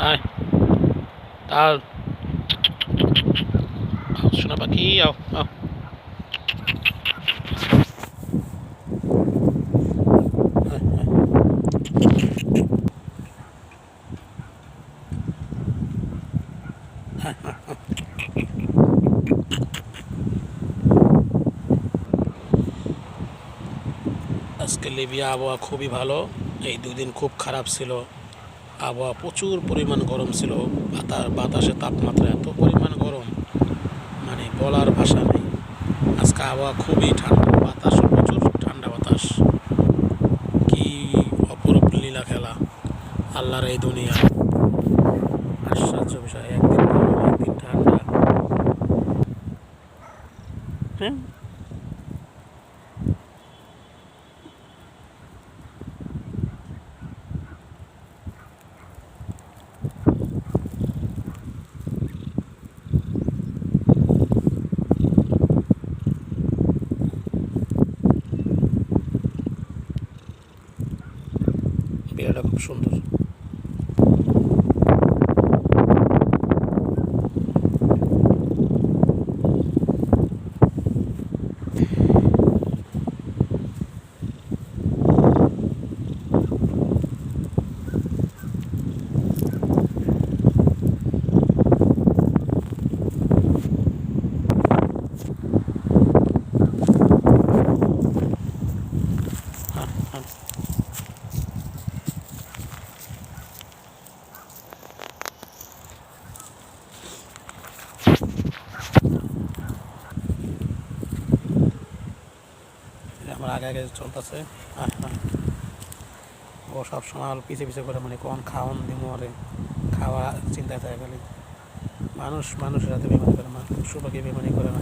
আয় তাল শোনা পাখি আও আও আজকে লিবিয়া আবহাওয়া খুবই ভালো। এই দুদিন খুব খারাপ ছিল, আবহাওয়া প্রচুর পরিমাণ গরম ছিল। বাতাসে তাপমাত্রা এত পরিমাণ গরম, মানে বলার ভাষা নেই। আজকে আবহাওয়া খুবই ঠান্ডা, বাতাসও প্রচুর ঠান্ডা বাতাস। কি অপরূপ লীলা খেলা আল্লাহর এই দুনিয়া। আশ্চর্য বিষয়, একদিন গরম একদিন ঠান্ডা। হ্যাঁ, বিয়েটা খুব সুন্দর। হ্যাঁ, হ্যাঁ। আমার আগে আগে চলতেছে। হ্যাঁ, হ্যাঁ। ও সবসময় পিছিয়ে পিছিয়ে করে, মানে কোন খাওয়ান দিমু আরে খাওয়া চিন্তায় থাকে খালি। মানুষের সাথে বেমানি করে, মানুষ পশু পাখি বেমানি করে না।